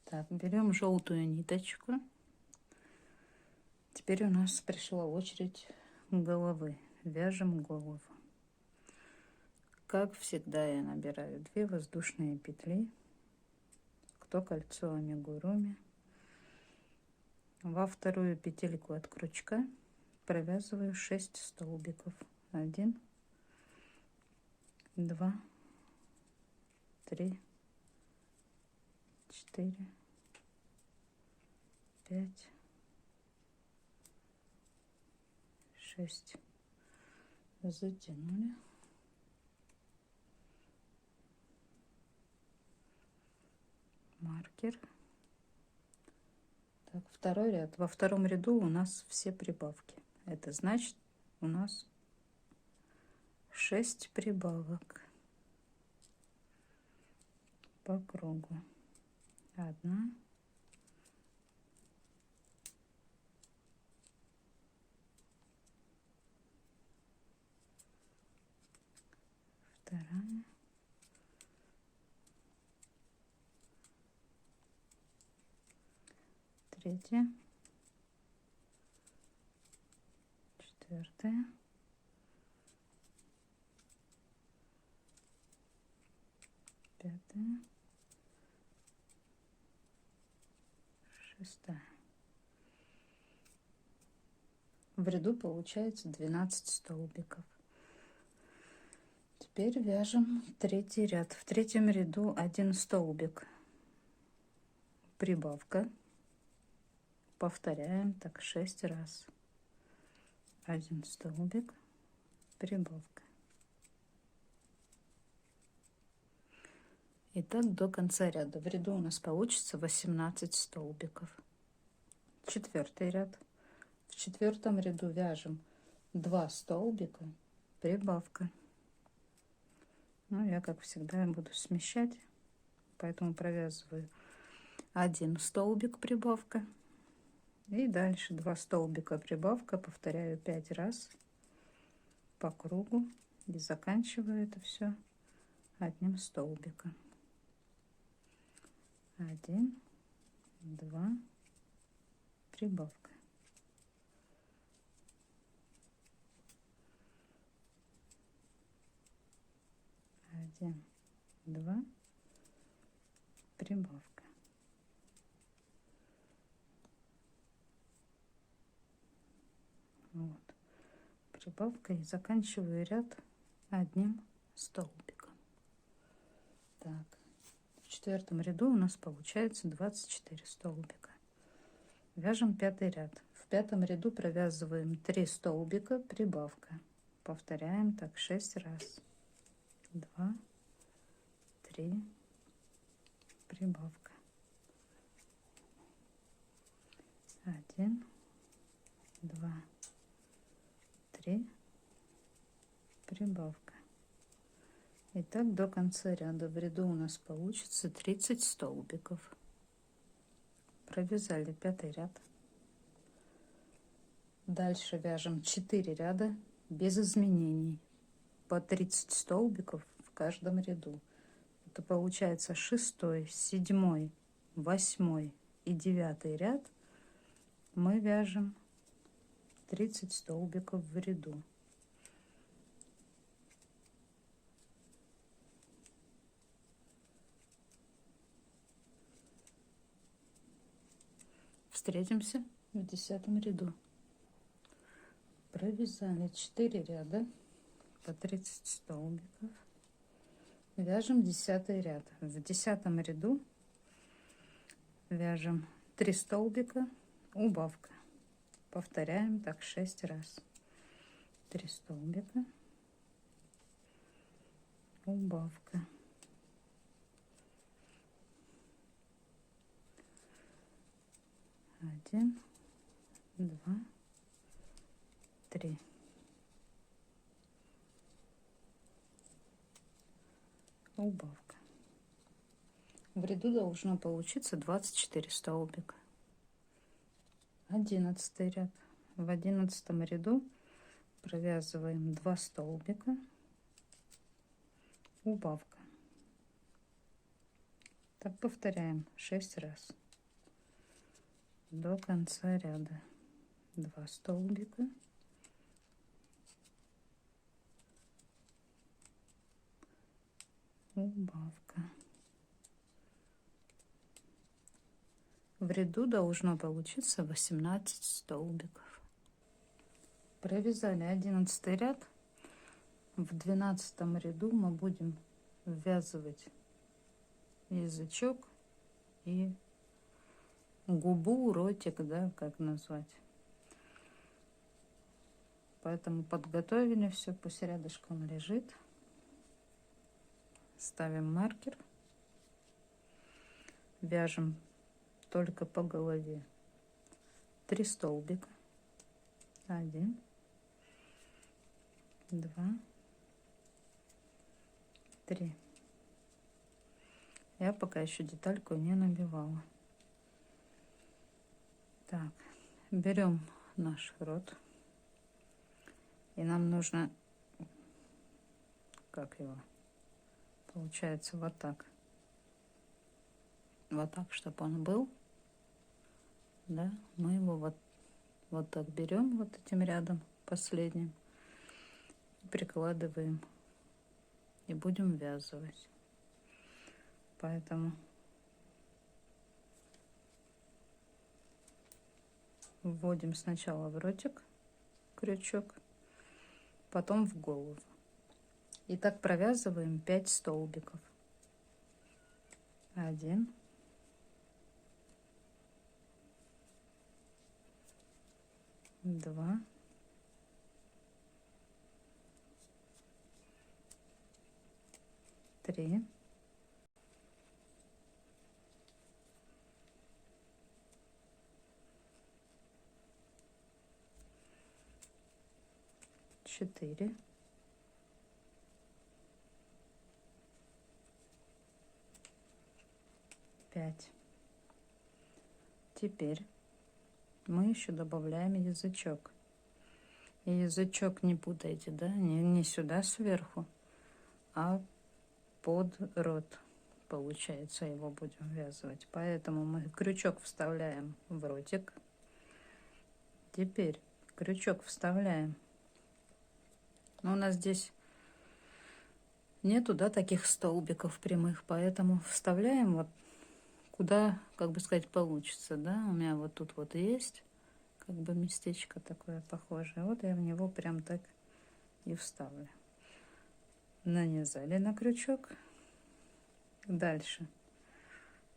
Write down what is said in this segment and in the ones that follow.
Так, берем желтую ниточку. Теперь у нас пришла очередь головы. Вяжем голову. Как всегда, я набираю 2 воздушные петли, кто кольцо амигуруми. Во вторую петельку от крючка провязываю 6 столбиков. 1, 2, 3, 4, 5, 6. Затянули. Маркер. Так, второй ряд. Во втором ряду у нас все прибавки. Это значит, у нас 6 прибавок по кругу. 1, 2, 3, 4, 5, 6. В ряду получается 12 столбиков. Теперь вяжем третий ряд. В третьем ряду 1 столбик прибавка. Повторяем так 6 раз. 1 столбик прибавка. И так до конца ряда. В ряду у нас получится 18 столбиков. Четвертый ряд. В четвертом ряду вяжем 2 столбика прибавка. Ну, я, как всегда, буду смещать, поэтому провязываю 1 столбик прибавка. И дальше 2 столбика прибавка. Повторяю 5 раз по кругу. И заканчиваю это все 1 столбиком. 1, 2, прибавка. 1, 2, прибавка. Вот. Прибавка, и заканчиваю ряд 1 столбиком. Так, в четвертом ряду у нас получается 24 столбика. Вяжем пятый ряд. В пятом ряду провязываем 3 столбика прибавка. Повторяем так 6 раз. 2, 3, прибавка. 1, 2, 3, прибавка. И так до конца ряда. В ряду у нас получится 30 столбиков. Провязали пятый ряд. Дальше вяжем 4 ряда без изменений. По 30 столбиков в каждом ряду. Это получается 6, 7, 8 и 9 ряд. Мы вяжем 30 столбиков в ряду. Встретимся в 10 ряду. Провязали 4 ряда по 30 столбиков. Вяжем 10 ряд. В 10 ряду вяжем 3 столбика, убавка. Повторяем так 6 раз. 3 столбика, убавка. 1, 2, 3. Убавка. В ряду должно получиться 24 столбика. 11 ряд. В 11 ряду провязываем 2 столбика, убавка. Так повторяем 6 раз до конца ряда. 2 столбика, убавка. В ряду должно получиться 18 столбиков. Провязали 11 ряд. В 12 ряду мы будем ввязывать язычок и губу, ротик, да, как назвать. Поэтому подготовили все, пусть рядышком лежит. Ставим маркер, вяжем только по голове 3 столбика. 1, 2, 3. Я пока еще детальку не набивала. Так, берем наш рот, и нам нужно, как его, получается вот так, чтобы он был, да, мы его вот так берем, вот этим рядом последним, прикладываем и будем ввязывать. Поэтому вводим сначала в ротик крючок, потом в голову. И так провязываем 5 столбиков. 1, 2, 3, 4, 5. Теперь мы еще добавляем язычок. И язычок не путайте, да, не сюда сверху, а под рот, получается, его будем ввязывать. Поэтому мы крючок вставляем в ротик. Теперь крючок вставляем. Но у нас здесь нету, да, таких столбиков прямых, поэтому вставляем вот куда, как бы сказать, получится, да. У меня вот тут вот есть как бы местечко такое похожее. Вот я в него прям так и вставлю. Нанизали на крючок. Дальше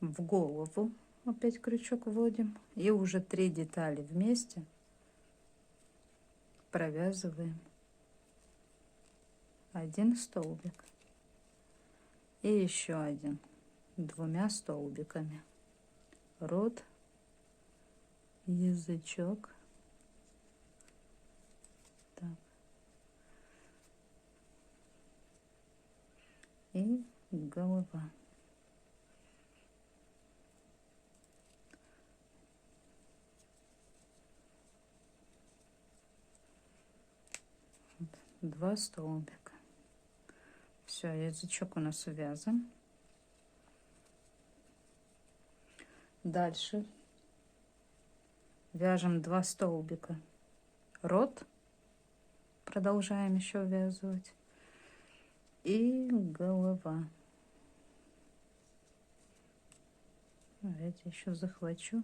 в голову опять крючок вводим. И уже 3 детали вместе провязываем 1 столбик. И еще один 2 столбиками. Рот, язычок. Так. И голова. Вот, 2 столбика. Все, язычок у нас увязан. Дальше вяжем 2 столбика. Рот. Продолжаем еще ввязывать. И голова. Давайте еще захвачу.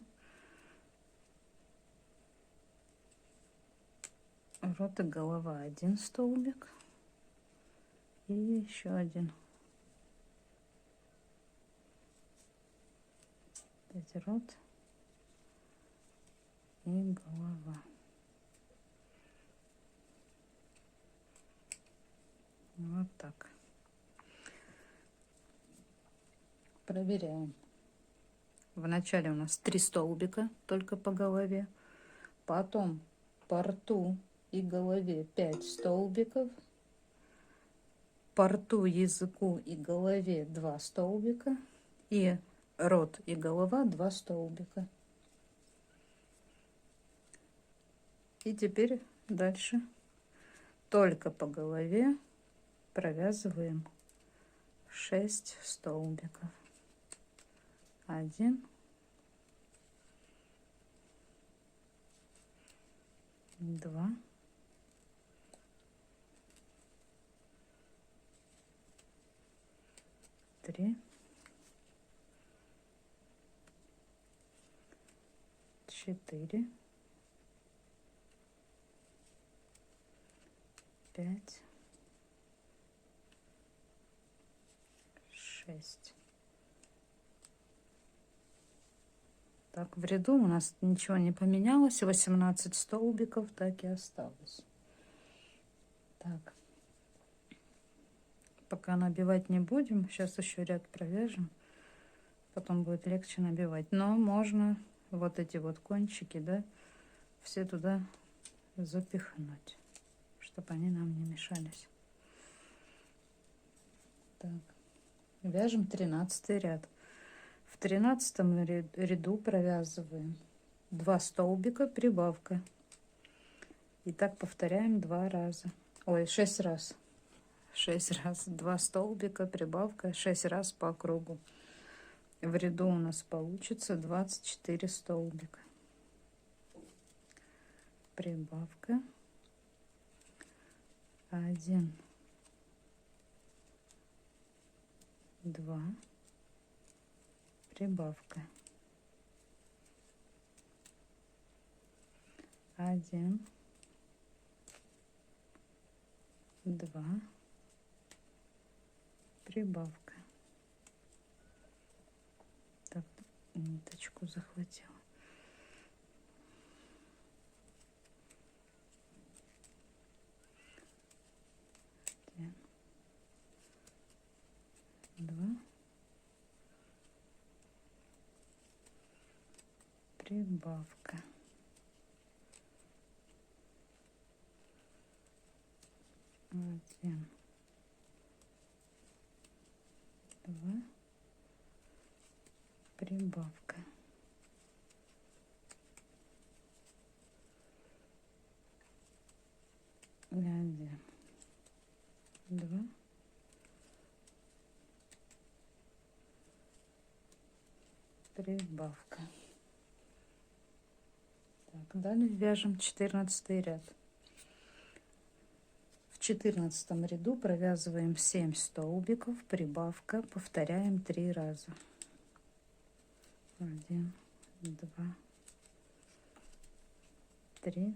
Рот и голова 1 столбик. И еще один. Опять рот и голова. Вот так. Проверяем. Вначале у нас 3 столбика только по голове. Потом по рту и голове 5 столбиков. По рту, языку и голове 2 столбика. И рот и голова 2 столбика. И теперь дальше только по голове провязываем 6 столбиков. 1, 2, 3, 4, 5, 6. Так, в ряду у нас ничего не поменялось, 18 столбиков так и осталось. Так, пока набивать не будем, сейчас еще ряд провяжем, потом будет легче набивать. Но можно вот эти вот кончики, да, все туда запихнуть, чтобы они нам не мешались. Так, вяжем 13 ряд. В 13 ряду провязываем 2 столбика, прибавка. И так повторяем 2 раза. Ой, 6 раз. 6 раз. 2 столбика, прибавка, 6 раз по кругу. В ряду у нас получится 24 столбика. Прибавка. 1, 2, прибавка. 1, 2, прибавка. Так, ниточку захватила. Один, 2, прибавка. 1, 2, прибавка. 1, 2, прибавка. Так, далее вяжем 14 ряд. В 14 ряду провязываем 7 столбиков, прибавка, повторяем 3 раза. 1, 2, 3,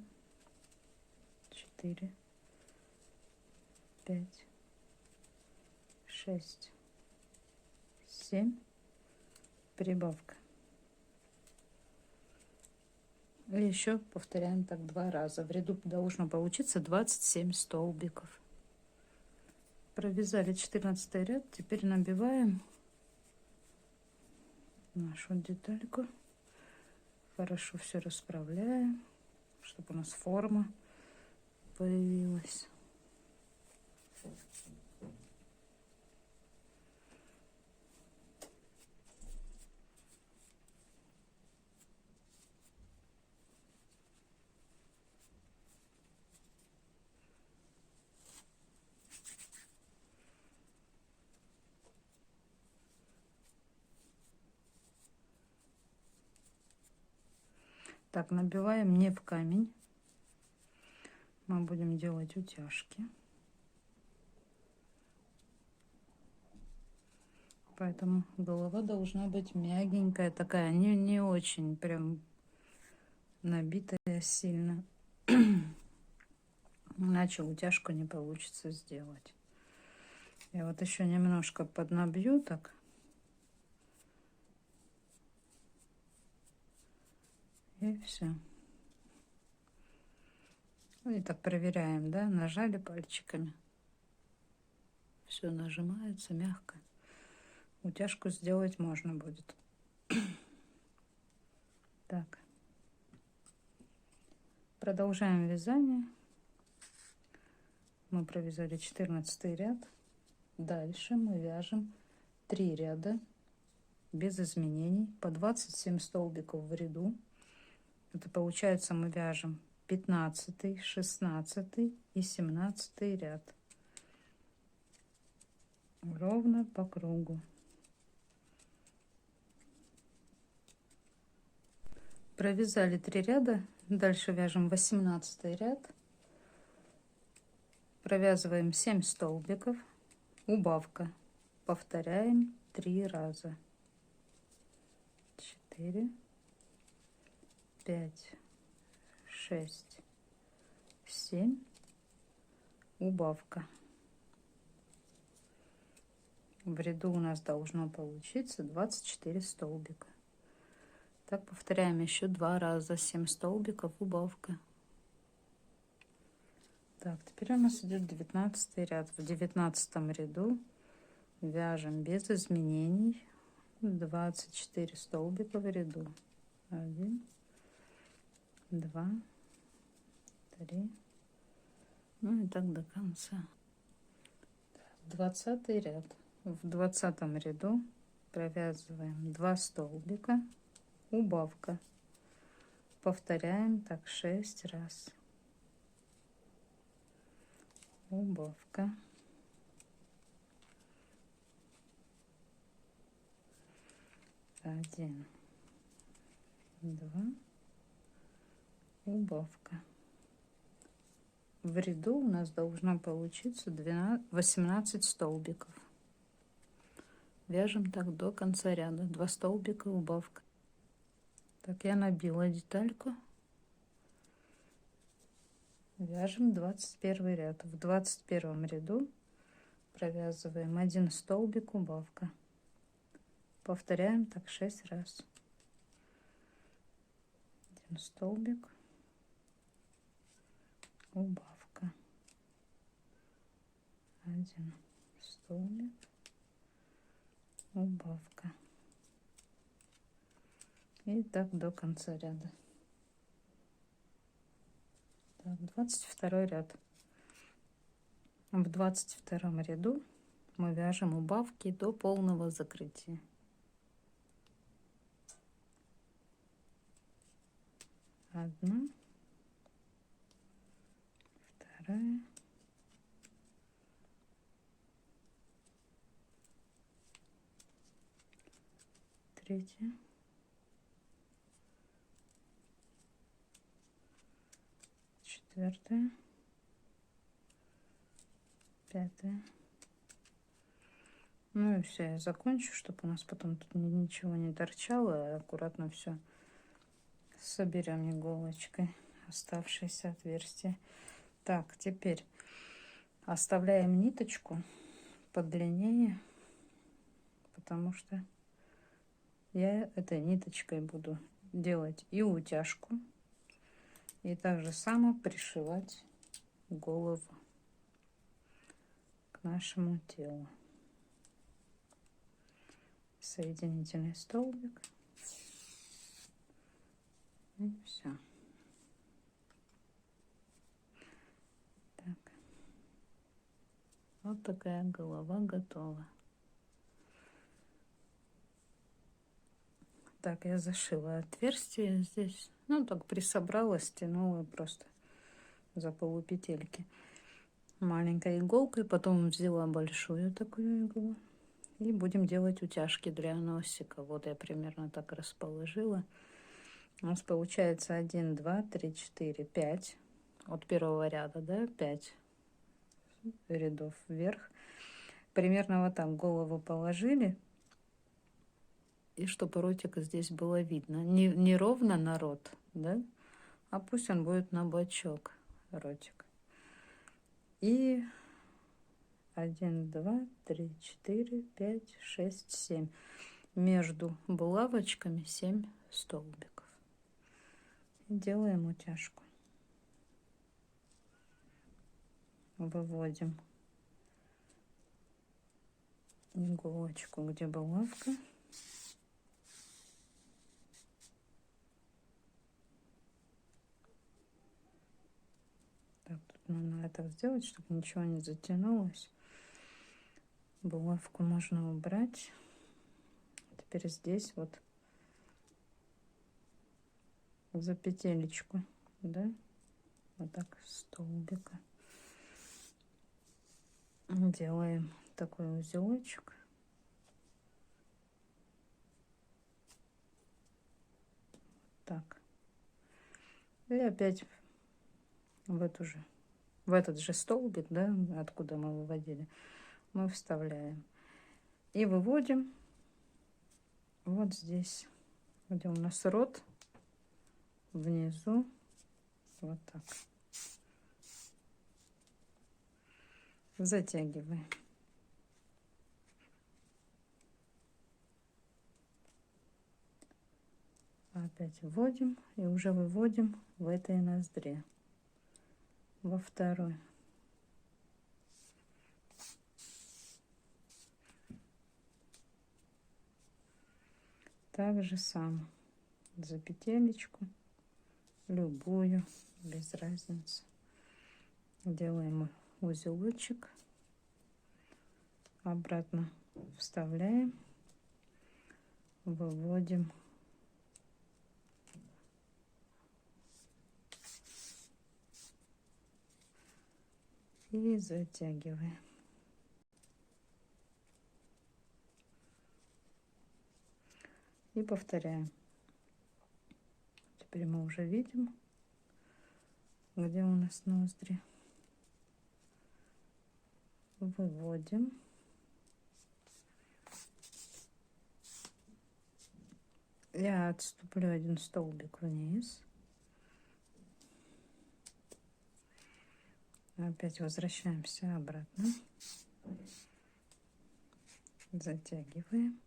4, 5, 6, 7, прибавка. И еще повторяем так 2 раза. В ряду должно получиться 27 столбиков. Провязали 14 ряд. Теперь набиваем нашу детальку. Хорошо все расправляем, чтобы у нас форма появилась. Так, набиваем не в камень. Мы будем делать утяжки. Поэтому голова должна быть мягенькая, такая, не очень прям набитая сильно. Иначе утяжку не получится сделать. Я вот еще немножко поднабью так. И все. И так проверяем, да, нажали пальчиками. Все нажимается мягко. Утяжку сделать можно будет. Так. Продолжаем вязание. Мы провязали 14 ряд. Дальше мы вяжем 3 ряда без изменений по 27 столбиков в ряду. Это получается, мы вяжем 15, 16 и 17 ряд. Ровно по кругу. Провязали 3 ряда. Дальше вяжем 18 ряд. Провязываем 7 столбиков. Убавка. Повторяем 3 раза. 4, 5, 6, 7. Убавка. В ряду у нас должно получиться 24 столбика. Так повторяем еще 2 раза. 7 столбиков, убавка. Так, теперь у нас идет 19 ряд. В 19 ряду вяжем без изменений 24 столбика в ряду. 1, 2, 3. Ну и так до конца. 20 ряд. В 20 ряду провязываем 2 столбика, убавка. Повторяем так 6 раз. Убавка. 1, 2. Убавка. В ряду у нас должно получиться 18 столбиков. Вяжем так до конца ряда. 2 столбика, убавка. Так, я набила детальку. Вяжем 21 ряд. В 21 ряду провязываем 1 столбик, убавка. Повторяем так 6 раз. 1 столбик, убавка. 1 столбик, убавка. И так до конца ряда. Так, 22 ряд. В 22 ряду мы вяжем убавки до полного закрытия. 1, 2, 3, 4, 5. Ну и все, я закончу, чтобы у нас потом тут ничего не торчало, аккуратно все соберем иголочкой оставшиеся отверстия. Так, теперь оставляем ниточку подлиннее, потому что я этой ниточкой буду делать и утяжку, и также само пришивать голову к нашему телу. Соединительный столбик. И все. Так. Вот такая голова готова. Так, я зашила отверстие здесь. Ну, так присобрала, стянула просто за полупетельки маленькой иголкой. Потом взяла большую такую иглу. И будем делать утяжки для носика. Вот я примерно так расположила. У нас получается 1, 2, 3, 4, 5. От первого ряда, да, 5 рядов вверх. Примерно вот так голову положили. И чтобы ротик здесь было видно. Не ровно на рот, да, а пусть он будет на бочок, ротик. И 1, 2, 3, 4, 5, 6, 7. Между булавочками 7 столбиков. И делаем утяжку. Выводим иголочку, где булавка. Так, тут надо так сделать, чтобы ничего не затянулось. Булавку можно убрать. Теперь здесь вот за петелечку, да, вот так столбика делаем такой узелочек. Так, И опять в этот же столбик, да, откуда мы выводили, мы вставляем. И выводим вот здесь, где у нас рот, внизу, вот так. Затягиваем. Опять вводим и уже выводим в этой ноздре, во второй. Так же самое за петелечку, любую, без разницы. Делаем узелочек, обратно вставляем, выводим. И затягиваем. И повторяем. Теперь мы уже видим, где у нас ноздри. Выводим. Я отступлю один столбик вниз. Опять возвращаемся обратно. Затягиваем.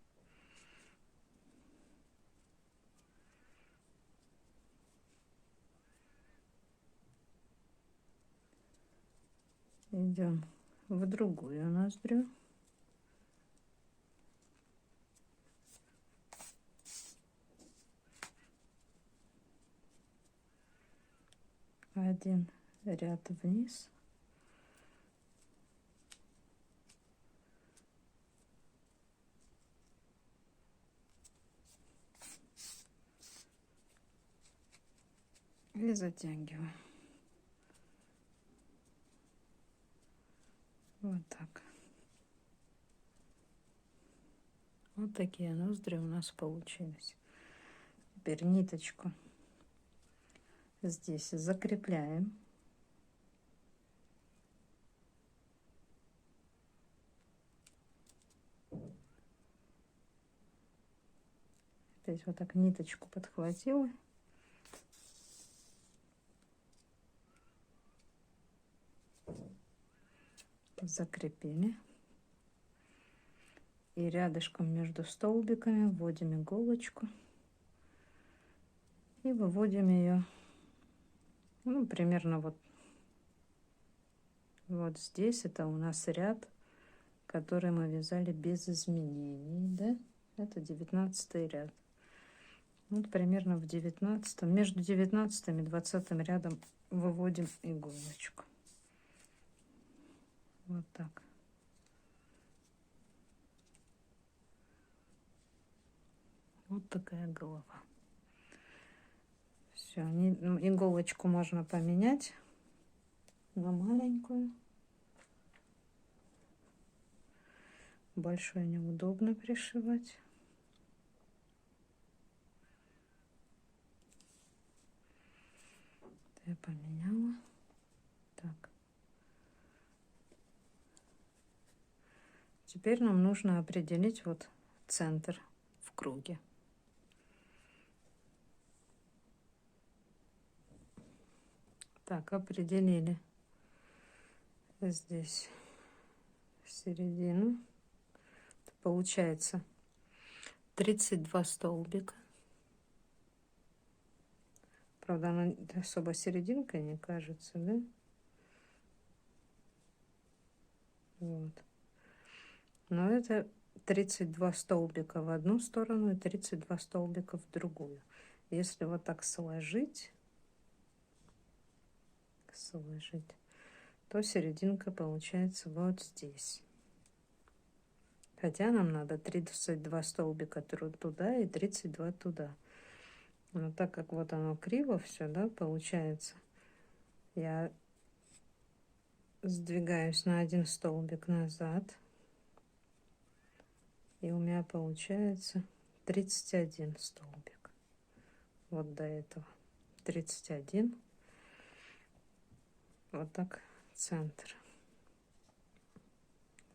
Идем в другую ноздрю. Один ряд вниз. И затягиваем. Вот так. Вот такие ноздри у нас получились. Теперь ниточку здесь закрепляем. Опять вот так ниточку подхватила. Закрепили. И рядышком между столбиками вводим иголочку. И выводим ее, ну, примерно вот здесь. Это у нас ряд, который мы вязали без изменений, да? Это 19 ряд. Вот примерно в 19, между 19 и 20 рядом выводим иголочку. Вот так. Вот такая голова. Все, иголочку можно поменять на маленькую. Большой неудобно пришивать. Я поменяла. Так. Теперь нам нужно определить вот центр в круге. Так, определили здесь середину. Получается 32 столбика. Правда, она особо серединкой не кажется, да? Вот. Но это 32 столбика в одну сторону и 32 столбика в другую. Если вот так сложить, то серединка получается вот здесь. Хотя нам надо 32 столбика туда и 32 туда. Но так как вот оно криво все, да, получается, я сдвигаюсь на один столбик назад. И у меня получается 31 столбик. Вот до этого. 31. Вот так центр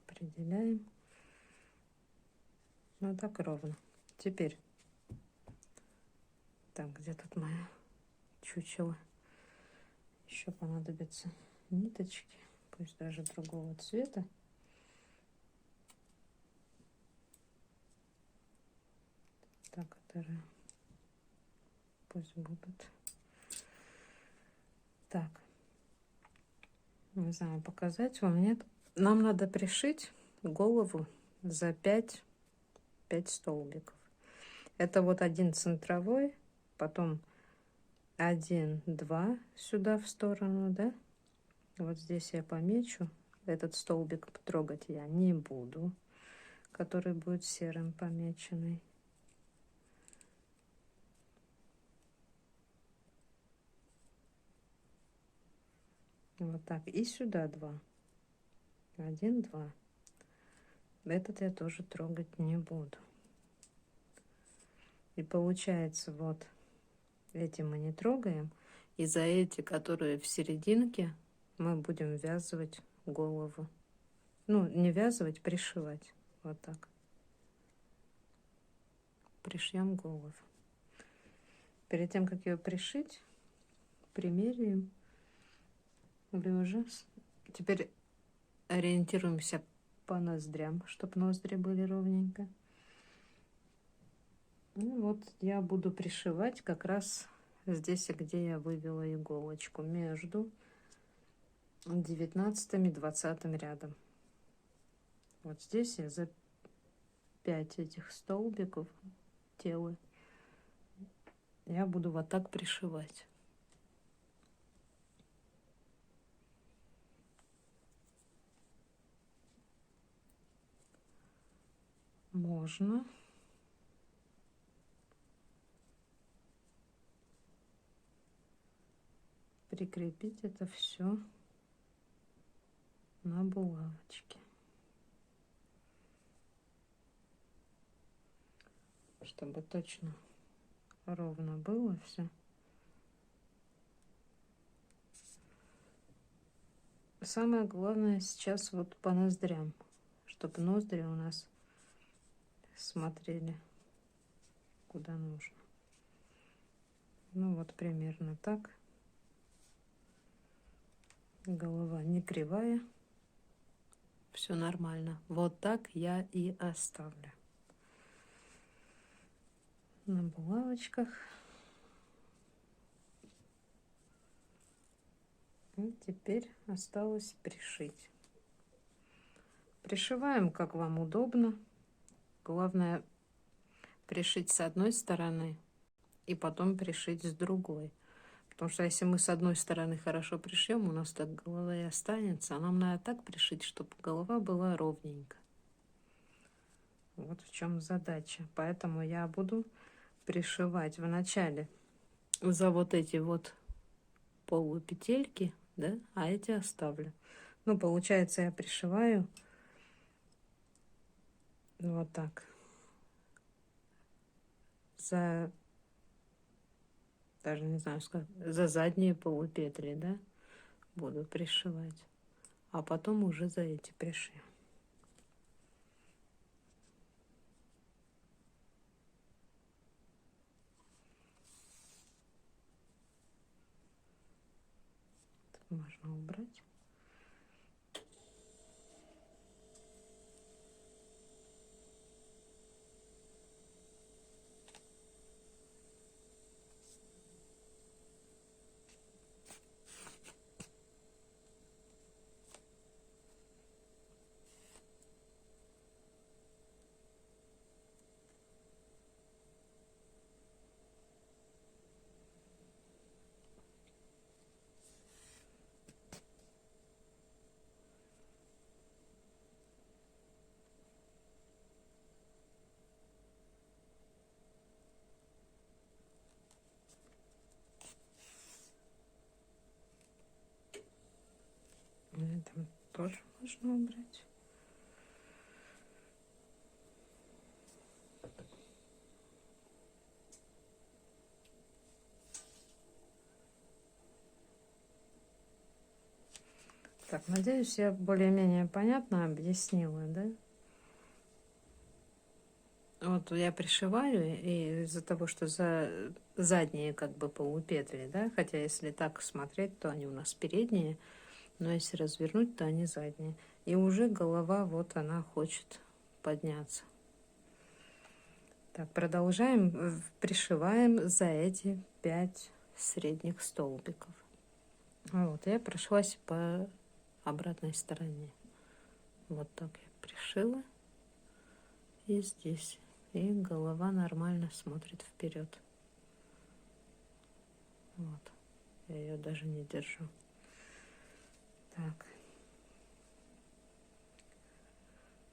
определяем. Вот так ровно. Теперь, так, где тут моя чучело? Еще понадобятся ниточки, пусть даже другого цвета. Так, которые пусть будут. Так, не знаю, показать вам, нет. Нам надо пришить голову за 5 столбиков. Это вот один центровой, потом 1, 2 сюда в сторону, да? Вот здесь я помечу. Этот столбик трогать я не буду, который будет серым помеченный. Вот так. И сюда 2. 1, 2. Этот я тоже трогать не буду. И получается, вот эти мы не трогаем. И за эти, которые в серединке, мы будем вязывать голову. Ну, не вязывать, пришивать. Вот так. Пришьем голову. Перед тем, как ее пришить, примеряем. Лежа. Теперь ориентируемся по ноздрям, чтобы ноздри были ровненько. Ну вот я буду пришивать как раз здесь, где я вывела иголочку, между 19 и 20 рядом. Вот здесь я за 5 этих столбиков тела я буду вот так пришивать. Можно прикрепить это все на булавочке, чтобы точно ровно было все. Самое главное сейчас вот по ноздрям, чтобы ноздри у нас смотрели куда нужно. Ну вот примерно так. Голова не кривая. Все нормально. Вот так я и оставлю. На булавочках. И теперь осталось пришить. Пришиваем, как вам удобно. Главное пришить с одной стороны и потом пришить с другой. Потому что если мы с одной стороны хорошо пришьем, у нас так голова и останется. А нам надо так пришить, чтобы голова была ровненько. Вот в чем задача. Поэтому я буду пришивать вначале за вот эти вот полупетельки, да, а эти оставлю. Ну, получается, я пришиваю вот так за, даже не знаю, за задние полупетли, да, буду пришивать, а потом уже за эти пришью. Можно убрать. Это тоже можно убрать. Так, надеюсь, я более-менее понятно объяснила, да? Вот я пришиваю, и из-за того, что за задние как бы полупетли, да, хотя если так смотреть, то они у нас передние, но если развернуть, то они задние. И уже голова, вот она хочет подняться. Так, продолжаем, пришиваем за эти 5 средних столбиков. Вот, я прошлась по обратной стороне. Вот так я пришила. И здесь. И голова нормально смотрит вперед. Вот. Я ее даже не держу. Так.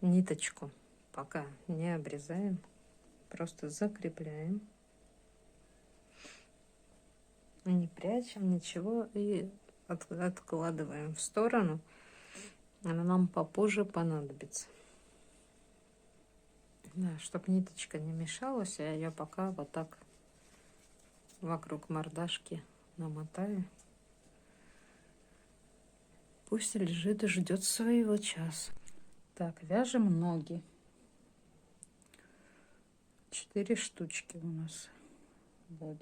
Ниточку пока не обрезаем. Просто закрепляем. Не прячем ничего и откладываем в сторону. Она нам попозже понадобится. Да, чтобы ниточка не мешалась, я ее пока вот так вокруг мордашки намотаю. Пусть лежит и ждет своего часа. Так, вяжем ноги. 4 штучки у нас будет.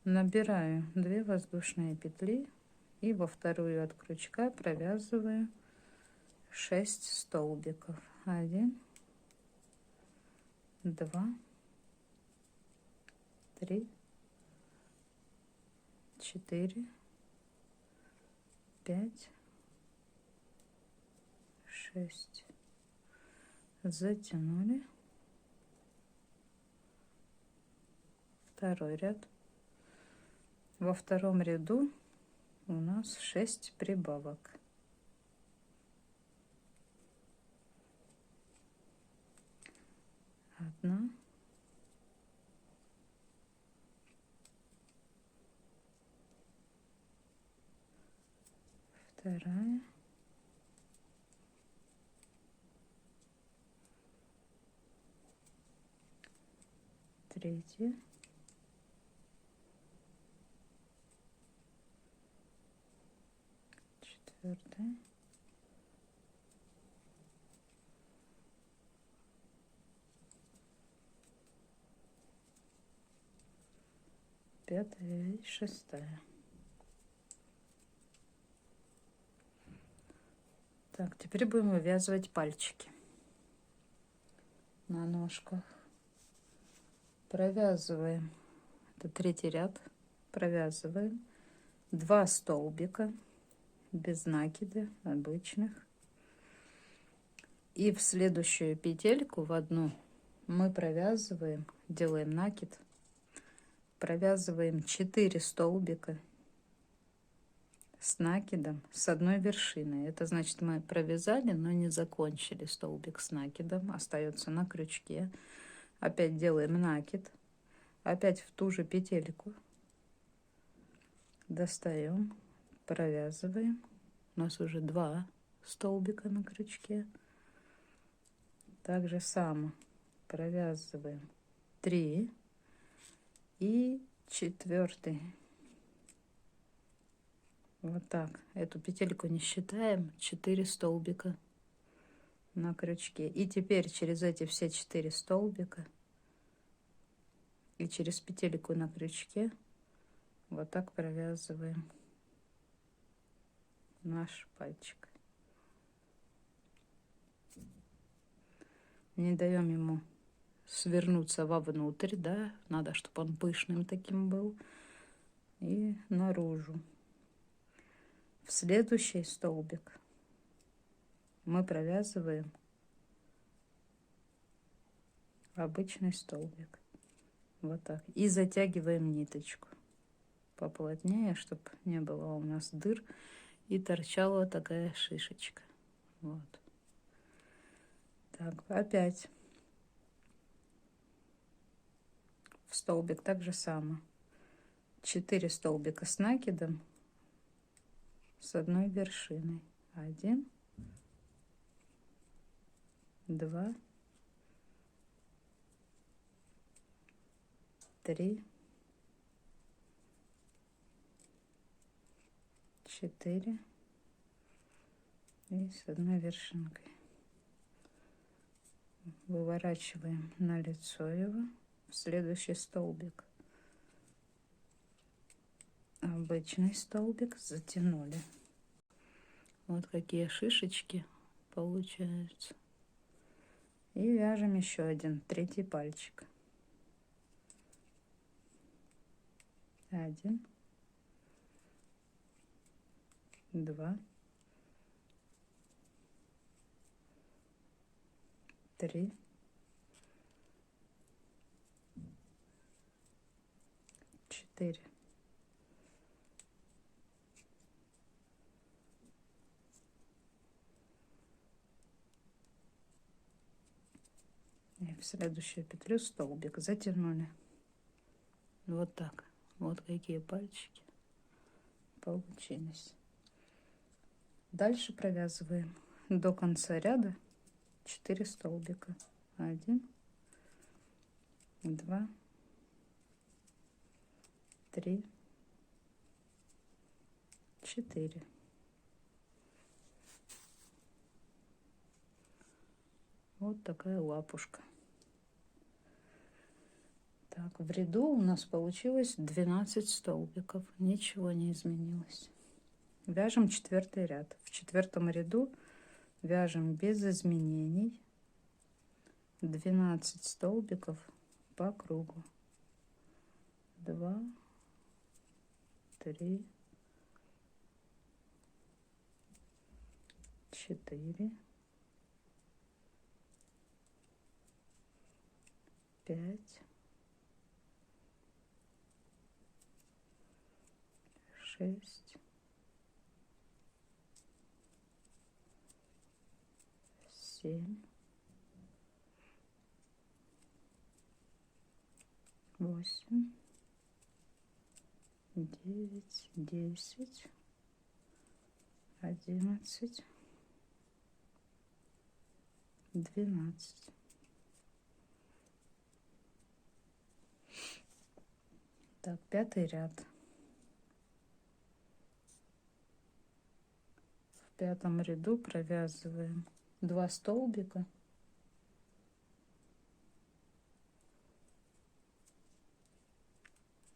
Набираю 2 воздушные петли и во вторую от крючка провязываю 6 столбиков. 1, 2, 3, 4, 5, 6. Затянули. Второй ряд. Во втором ряду у нас 6 прибавок. Одна, вторая, третья, четвертая, пятая и шестая. Так, теперь будем вывязывать пальчики на ножках. Провязываем, это третий ряд, провязываем 2 столбика без накида обычных. И в следующую петельку, в одну, мы провязываем, делаем накид, провязываем 4 столбика с накидом с одной вершиной. Это значит, мы провязали, но не закончили столбик с накидом, остается на крючке. Опять делаем накид, опять в ту же петельку достаем, провязываем. У нас уже 2 столбика на крючке. Так же само провязываем 3 и 4. Вот так. Эту петельку не считаем. 4 столбика на крючке. И теперь через эти все 4 столбика и через петельку на крючке вот так провязываем наш пальчик. Не даем ему свернуться вовнутрь, да, надо, чтобы он пышным таким был, и наружу. В следующий столбик мы провязываем обычный столбик, вот так, и затягиваем ниточку поплотнее, чтобы не было у нас дыр и торчала такая шишечка. Вот. Так, опять в столбик так же само. 4 столбика с накидом с одной вершиной. 1, 2, 3, 4, И с одной вершинкой выворачиваем на лицо его в следующий столбик. Обычный столбик затянули. Вот какие шишечки получаются. И вяжем еще один, третий пальчик. 1, 2, 3, 4. И в следующую петлю столбик затянули. Вот так. Вот какие пальчики получились. Дальше провязываем до конца ряда 4 столбика. 1, 2, 3, 4. Вот такая лапушка. Так, в ряду у нас получилось 12 столбиков. Ничего не изменилось. Вяжем 4 ряд. В 4 ряду вяжем без изменений 12 столбиков по кругу. 2, 3, 4, 5, 6, 7, 8, 9, 10, 11, 12. Так, 5 ряд. В 5 ряду провязываем 2 столбика.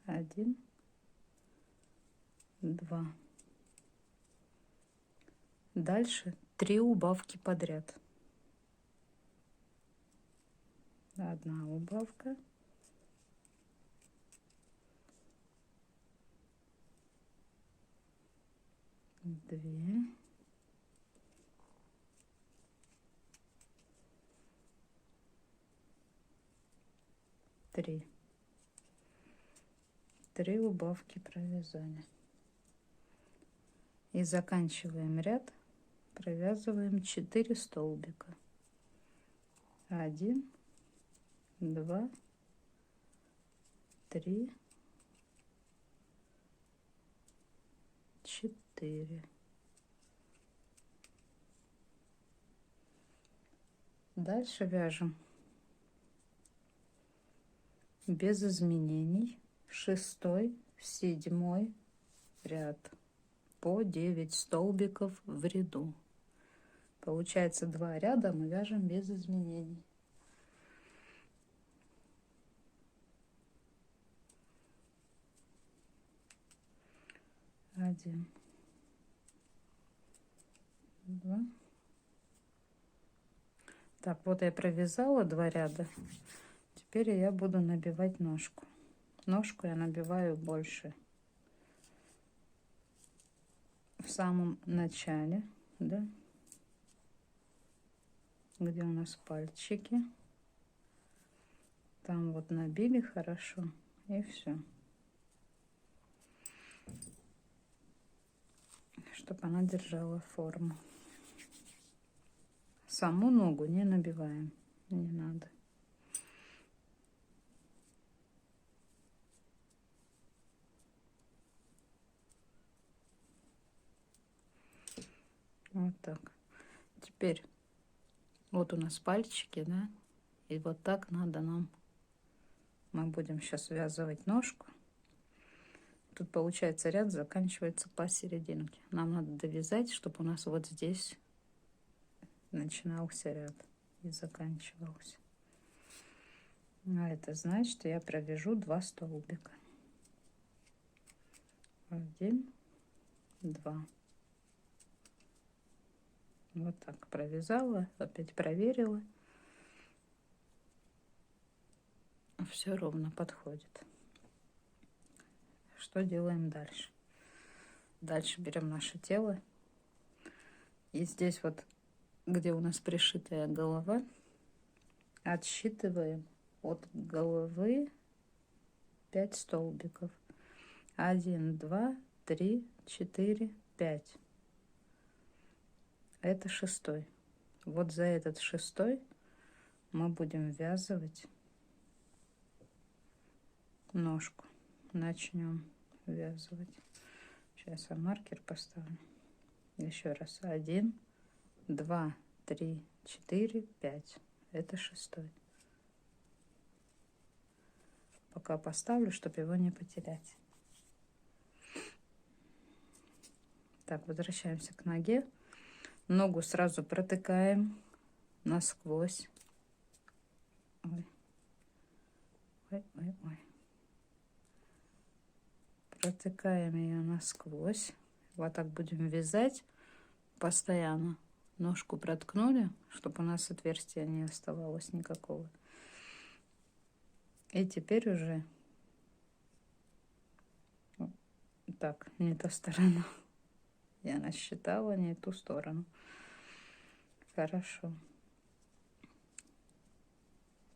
Один, 2. Дальше 3 убавки подряд. 1 убавка. 2. 3. 3 убавки провязали. И заканчиваем ряд, провязываем 4 столбика. 1, 2, 3, 4. Дальше вяжем без изменений 6, 7 ряд по 9 столбиков в ряду. Получается 2 ряда мы вяжем без изменений. Один, 2. Так, вот я провязала 2 ряда. Теперь я буду набивать ножку. Ножку я набиваю больше в самом начале, да, где у нас пальчики. Там вот набили хорошо, и все. Чтобы она держала форму. Саму ногу не набиваем, не надо. Вот так. Теперь вот у нас пальчики, да, и вот так надо нам. Мы будем сейчас связывать ножку. Тут получается ряд заканчивается посерединке. Нам надо довязать, чтобы у нас вот здесь начинался ряд и заканчивался. А это значит, что я провяжу 2 столбика. 1, 2. Вот так провязала, опять проверила. Все ровно подходит. Что делаем дальше? Дальше берем наше тело. И здесь вот, где у нас пришитая голова, отсчитываем от головы 5 столбиков. 1, 2, 3, 4, 5. Это 6. Вот за этот 6 мы будем ввязывать ножку. Начнем ввязывать. Сейчас я маркер поставлю. Еще раз. 1, 2, 3, 4, 5. Это 6. Пока поставлю, чтобы его не потерять. Так, возвращаемся к ноге. Ногу сразу протыкаем насквозь. Ой. Ой, ой, ой. Протыкаем ее насквозь. Вот так будем вязать постоянно. Ножку проткнули, чтобы у нас отверстия не оставалось никакого. И теперь уже так, не та сторона. Я насчитала не ту сторону. Хорошо.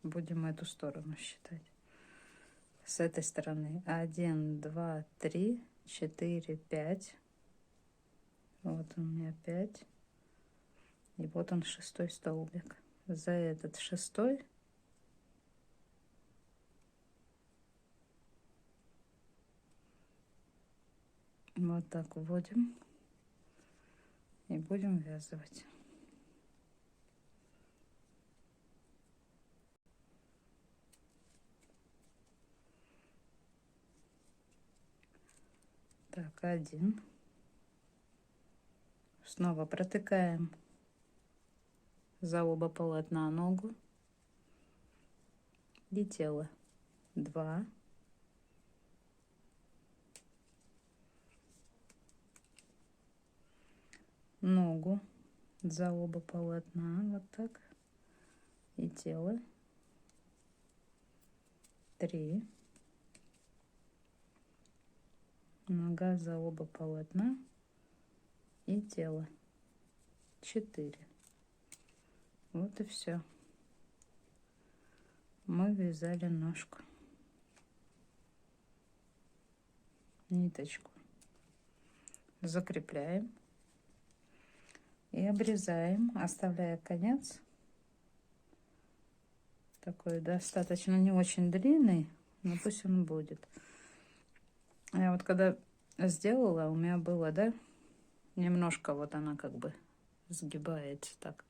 Будем эту сторону считать. С этой стороны 1, 2, 3, 4, 5. Вот у меня 5. И вот он 6 столбик. За этот 6 вот так вводим и будем ввязывать. Так, 1. Снова протыкаем за оба полотна ногу и тело. 2. Ногу за оба полотна, вот так, и тело. 3. Нога за оба полотна и тело. 4. Вот и все. Мы вязали ножку. Ниточку закрепляем и обрезаем, оставляя конец такой достаточно не очень длинный, но пусть он будет. Я вот когда сделала, у меня было, да, немножко вот она как бы сгибается так.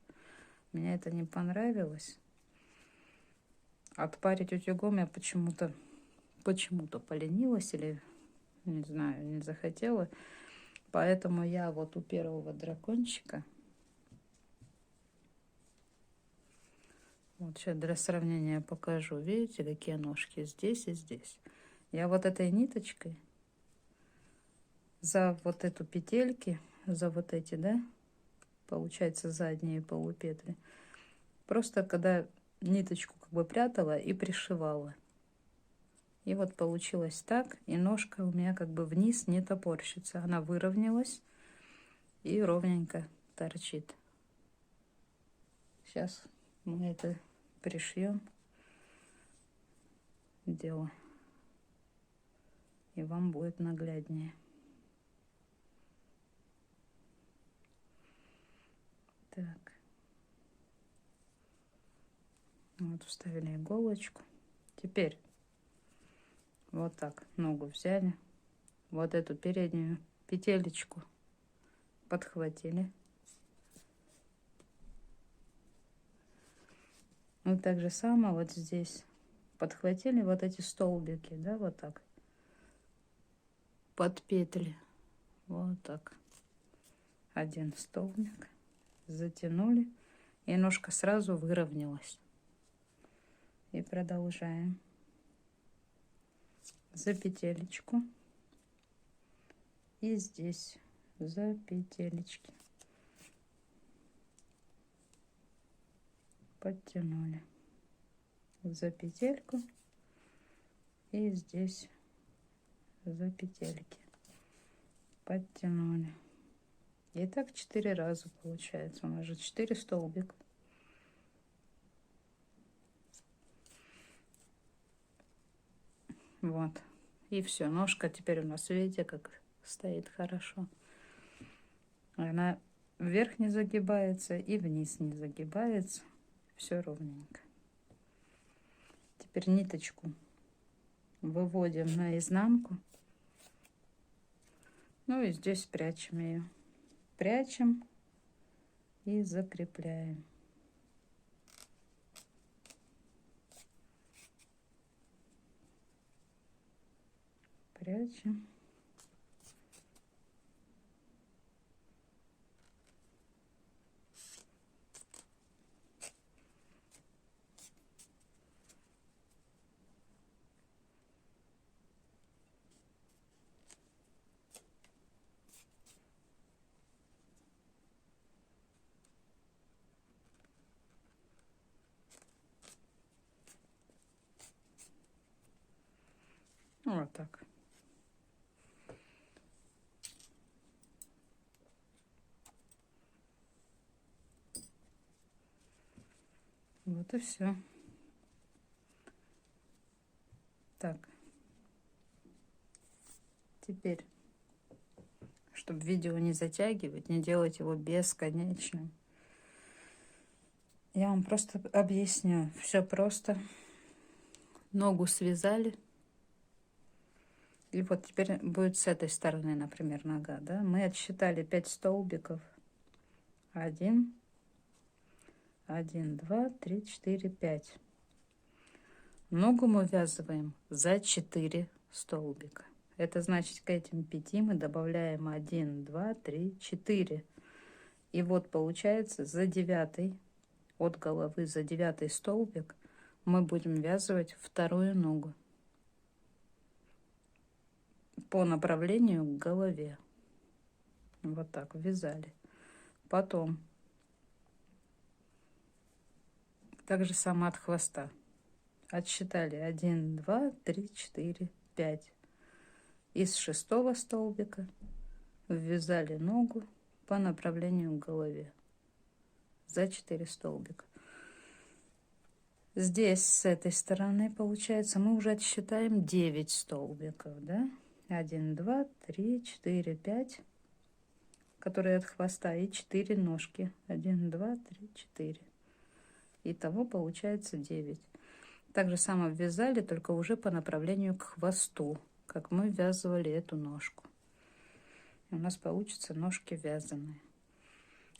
Мне это не понравилось. Отпарить утюгом я почему-то поленилась или, не знаю, не захотела. Поэтому я вот у первого дракончика, вот сейчас для сравнения покажу, видите, какие ножки здесь и здесь. Я вот этой ниточкой за вот эту петельки, за вот эти, да, получается задние полупетли, просто когда ниточку как бы прятала и пришивала. И вот получилось так, и ножка у меня как бы вниз не топорщится. Она выровнялась и ровненько торчит. Сейчас мы это пришьем дело, и вам будет нагляднее. Так. Вот вставили иголочку. Теперь вот так ногу взяли, вот эту переднюю петелечку подхватили. Вот так же самое вот здесь подхватили вот эти столбики, да, вот так под петли, вот так. Один столбик затянули И ножка сразу выровнялась. И продолжаем. За петелечку. И здесь за петелечки. Подтянули. За петельку. И здесь за петельки. Подтянули. И так 4 раза получается. У нас же 4 столбика. Вот. И все. Ножка теперь у нас, видите, как стоит хорошо. Она вверх не загибается и вниз не загибается. Все ровненько. Теперь ниточку выводим на изнанку. Ну и здесь прячем ее. Прячем и закрепляем. Прячем. Вот так. Вот и все. Так. Теперь, чтобы видео не затягивать, не делать его бесконечным, я вам просто объясню. Все просто. Ногу связали. И вот теперь будет с этой стороны, например, нога, да? Мы отсчитали 5 столбиков. 1, 1, 2, 3, 4, 5. Ногу мы ввязываем за 4 столбика. Это значит, к этим 5 мы добавляем 1, 2, 3, 4. И вот получается за 9, от головы за 9 столбик мы будем ввязывать вторую ногу по направлению к голове. Вот так ввязали. Потом так же само от хвоста. Отсчитали 1, 2, 3, 4, 5. Из 6-го столбика ввязали ногу по направлению к голове за 4 столбика. Здесь с этой стороны получается мы уже отсчитаем 9 столбиков, да? 1, 2, 3, 4, 5, которые от хвоста, и 4 ножки. 1, 2, 3, 4. Итого получается 9. Так же само ввязали, только уже по направлению к хвосту, как мы ввязывали эту ножку. И у нас получится ножки вязаные.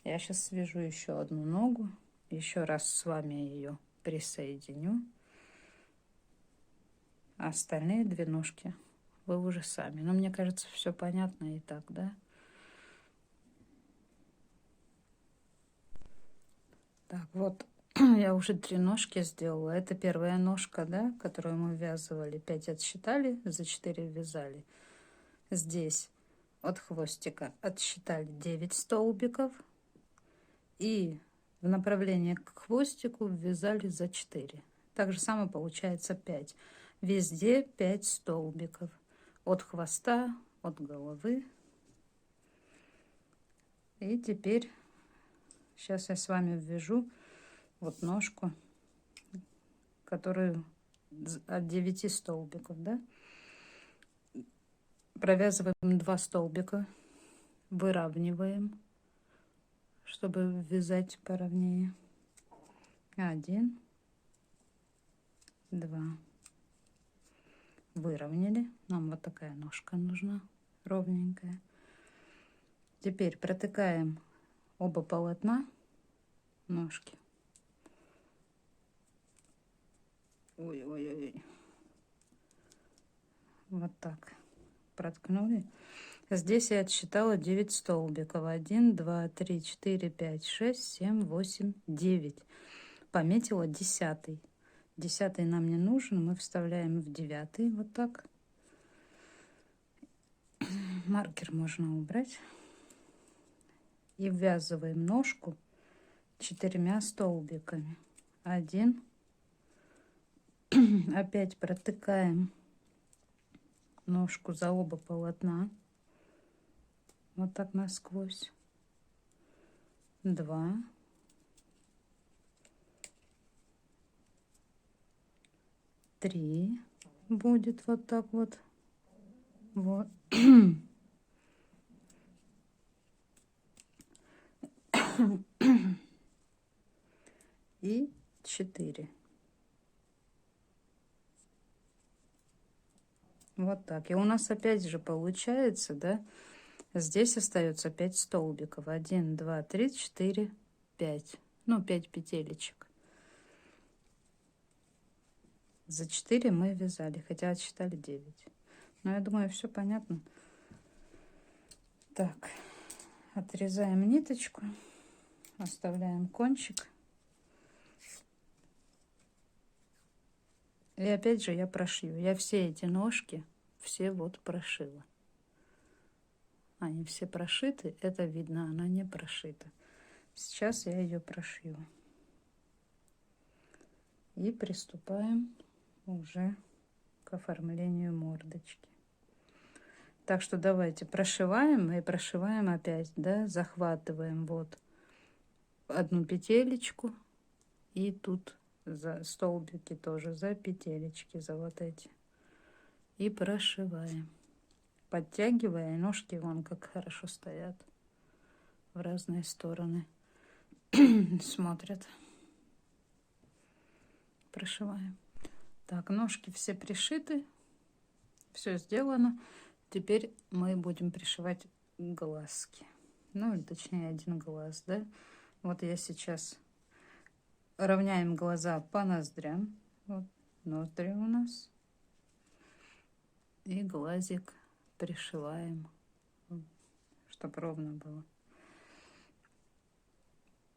Я сейчас свяжу еще одну ногу, еще раз с вами ее присоединю. А остальные 2 ножки вы уже сами. Но мне кажется, все понятно и так, да? Так, вот я уже 3 ножки сделала. Это первая ножка, да, которую мы ввязывали. 5 отсчитали, за 4 ввязали. Здесь от хвостика отсчитали 9 столбиков. И в направлении к хвостику ввязали за 4. Так же самое получается 5. Везде 5 столбиков. От хвоста, от головы. И теперь сейчас я с вами ввяжу вот ножку, которую от 9 столбиков, да? Провязываем 2 столбика, выравниваем, чтобы ввязать поровнее. 1, 2. Выровняли. Нам вот такая ножка нужна, ровненькая. Теперь протыкаем оба полотна ножки. Ой-ой-ой. Вот так проткнули. Здесь я отсчитала 9 столбиков. 1, 2, 3, 4, 5, 6, 7, 8, 9. Пометила 10. 10 нам не нужен. Мы вставляем в 9. Вот так. Маркер можно убрать. И ввязываем ножку 4 столбиками. 1. Опять протыкаем ножку за оба полотна. Вот так насквозь. 2. 3 будет вот так вот. Вот. И 4. Вот так. И у нас опять же получается, да, здесь остается 5 столбиков. 1, 2, 3, 4, 5. Ну, 5 петелечек. За 4 мы вязали, хотя отсчитали 9. Но я думаю, все понятно. Так, отрезаем ниточку, оставляем кончик. И опять же я прошью. Я все эти ножки, все вот прошила. Они все прошиты, это видно, она не прошита. Сейчас я ее прошью. И приступаем уже к оформлению мордочки. Так что давайте прошиваем и прошиваем опять, да, захватываем вот одну петелечку и тут за столбики тоже за петелечки, за вот эти, и прошиваем, подтягивая, и ножки вон как хорошо стоят в разные стороны смотрят. Прошиваем. Так, ножки все пришиты, все сделано. Теперь мы будем пришивать глазки. Ну, или точнее один глаз, да. Вот я сейчас равняем глаза по ноздрям. Вот ноздри у нас. И глазик пришиваем, чтобы ровно было.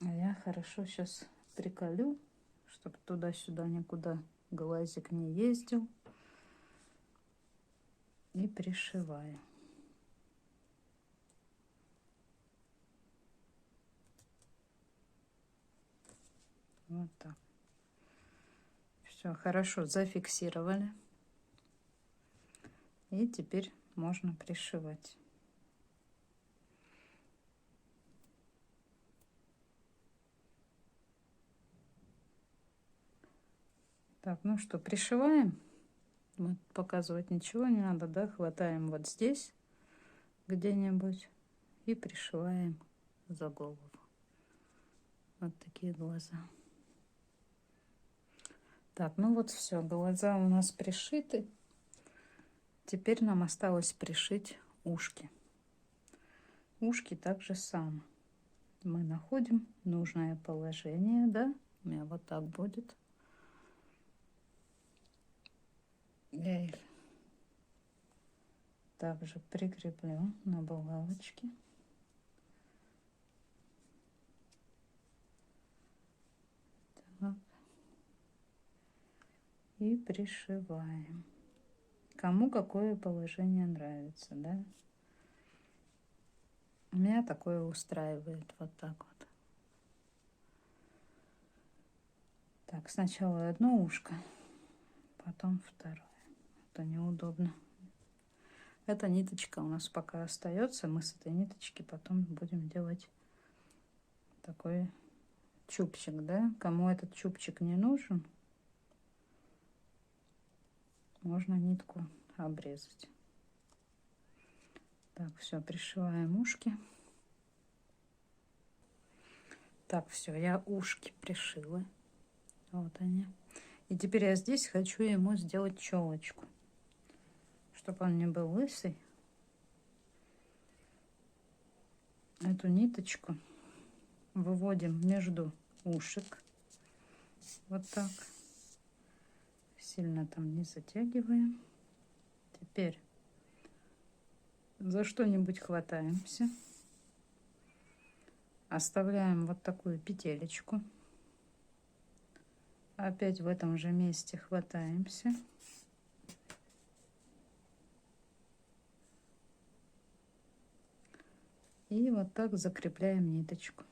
А я хорошо сейчас приколю, чтобы туда-сюда никуда глазик не ездил. И пришиваю. Вот так. Все хорошо зафиксировали. И теперь можно пришивать. Так, ну что, пришиваем. Вот показывать ничего не надо, да? Хватаем вот здесь где-нибудь и пришиваем за голову. Вот такие глаза. Так, ну вот все, глаза у нас пришиты. Теперь нам осталось пришить ушки. Ушки так же само. Мы находим нужное положение, да? У меня вот так будет. Я их также прикреплю на булавочке. Так. И пришиваем. Кому какое положение нравится, да? Меня такое устраивает, вот так вот. Так, сначала одно ушко, потом второе. Это неудобно. Эта ниточка у нас пока остается. Мы с этой ниточки потом будем делать такой чубчик, да? Кому этот чубчик не нужен, можно нитку обрезать. Так, все, пришиваем ушки. Так, все, я ушки пришила. Вот они. И теперь я здесь хочу ему сделать челочку, чтобы он не был лысый. Эту ниточку выводим между ушек. Вот так. Сильно там не затягиваем. Теперь За что-нибудь хватаемся. Оставляем вот такую петелечку. Опять в этом же месте хватаемся. И вот так закрепляем ниточку.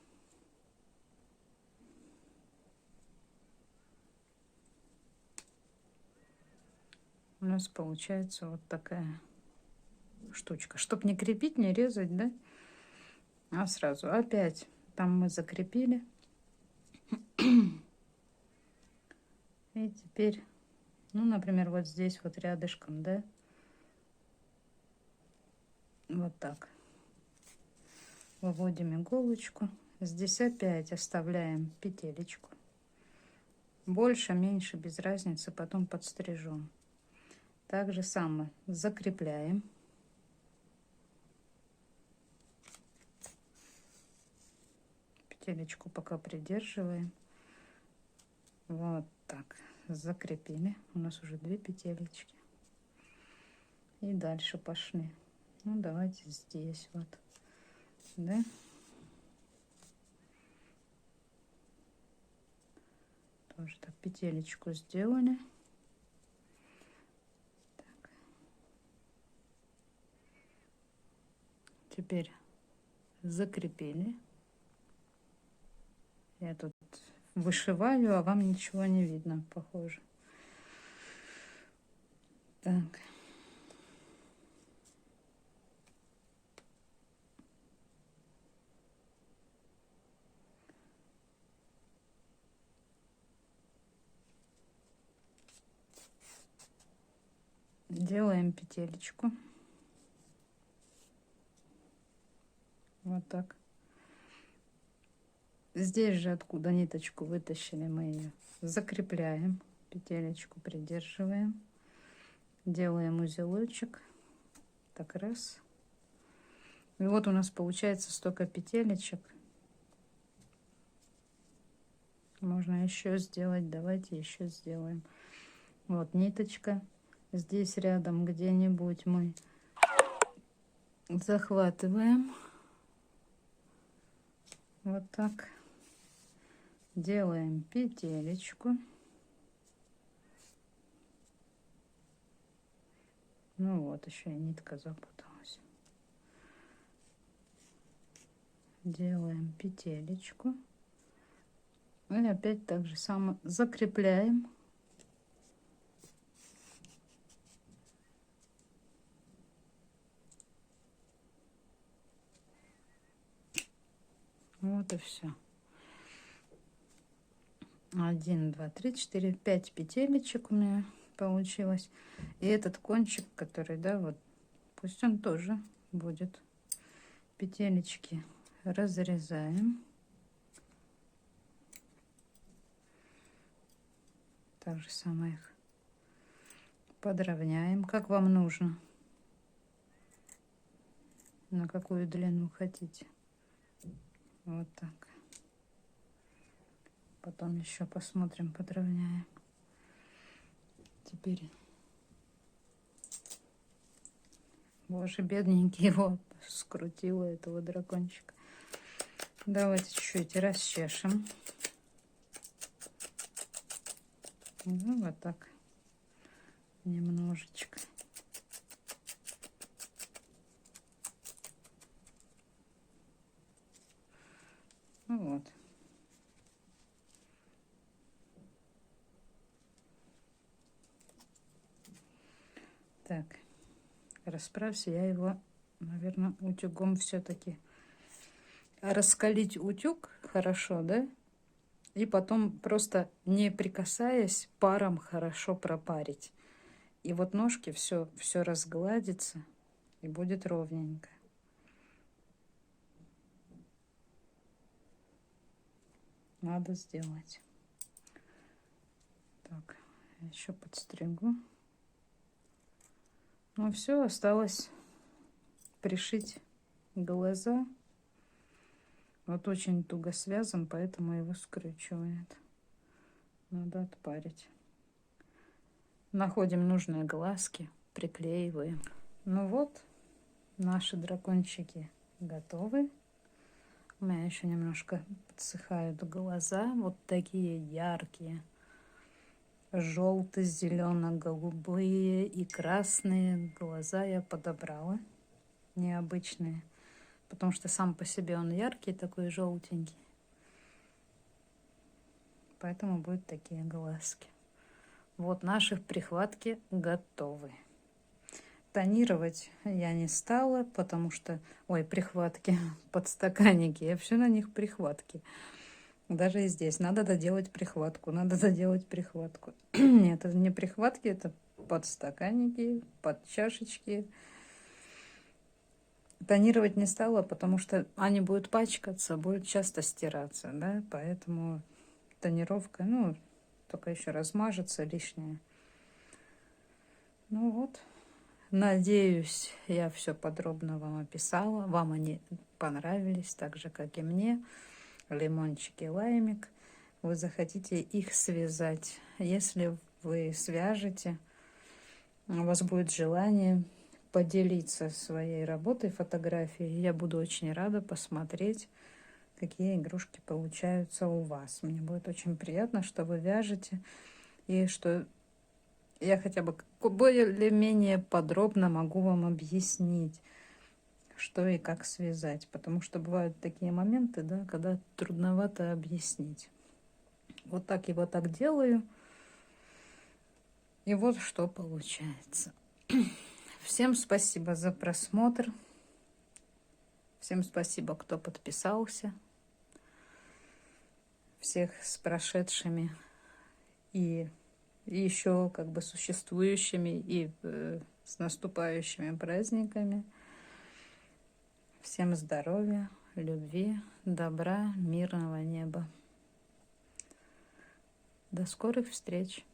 У нас получается вот такая штучка. Чтоб не крепить, не резать, да? А сразу опять там мы закрепили. И теперь, ну, например, вот здесь вот рядышком, да? Вот так. Выводим иголочку. Здесь опять оставляем петелечку. Больше, меньше, без разницы, потом подстрижем. Так же самое закрепляем. Петелечку пока придерживаем. Вот так. Закрепили. У нас уже 2 петелечки. И дальше пошли. Ну, давайте здесь вот. Да? Тоже так петелечку сделали. Так. Теперь закрепили. Я тут вышиваю, а вам ничего не видно, похоже. Так. Делаем петелечку. Вот так. Здесь же, откуда ниточку вытащили, мы ее закрепляем. Петелечку придерживаем. Делаем узелочек. Так, раз. И вот у нас получается столько петелечек. Можно еще сделать. Давайте еще сделаем. Вот ниточка. Здесь рядом где-нибудь мы захватываем. Вот так. Делаем петелечку. Ну вот, еще и нитка запуталась. Делаем петелечку. И опять так же самое закрепляем. Вот и все. 1, 2, 3, 4, 5 петелечек у меня получилось. И этот кончик, который, да, вот, пусть он тоже будет. Петелечки разрезаем. Так же самое их подровняем, как вам нужно. На какую длину хотите. Вот так. Потом еще посмотрим, подровняем. Теперь, боже, бедненький, его скрутила, этого дракончика. Давайте чуть-чуть расчешем. Ну, вот так. Немножечко. Ну вот. Так, расправься, я его, наверное, утюгом все-таки. Раскалить утюг хорошо, да? И потом просто не прикасаясь, паром хорошо пропарить. И вот ножки все разгладится и будет ровненько. Надо сделать. Так, еще подстригу. Ну все, осталось пришить глаза. Вот очень туго связан, поэтому его скручивает. Надо отпарить. Находим нужные глазки, приклеиваем. Ну вот, Наши дракончики готовы. У меня еще немножко подсыхают глаза. Вот такие яркие. Желтые, зелено-голубые и красные глаза я подобрала. Необычные. Потому что сам по себе он яркий, такой желтенький. Поэтому будут такие глазки. Вот наши прихватки готовы. Тонировать я не стала, потому что... Ой, прихватки, подстаканники. Я все на них прихватки. Даже и здесь надо доделать прихватку. Надо доделать прихватку. Нет, это не прихватки, это подстаканники, под чашечки. Тонировать не стала, потому что они будут пачкаться, будут часто стираться, да, поэтому тонировка, ну, только еще размажется лишнее. Ну вот, надеюсь, я все подробно вам описала, вам они понравились, так же, как и мне, лимончик и лаймик. Вы захотите их связать. Если вы свяжете, у вас будет желание поделиться своей работой, фотографией, я буду очень рада посмотреть, какие игрушки получаются у вас. Мне будет очень приятно, что вы вяжете, и что я хотя бы более-менее подробно могу вам объяснить, что и как связать. Потому что бывают такие моменты, да, когда трудновато объяснить. Вот так и вот так делаю. И вот что получается. Всем спасибо за просмотр. Всем спасибо, кто подписался. Всех с прошедшими и еще как бы существующими и с наступающими праздниками. Всем здоровья, любви, добра, мирного неба. До скорых встреч!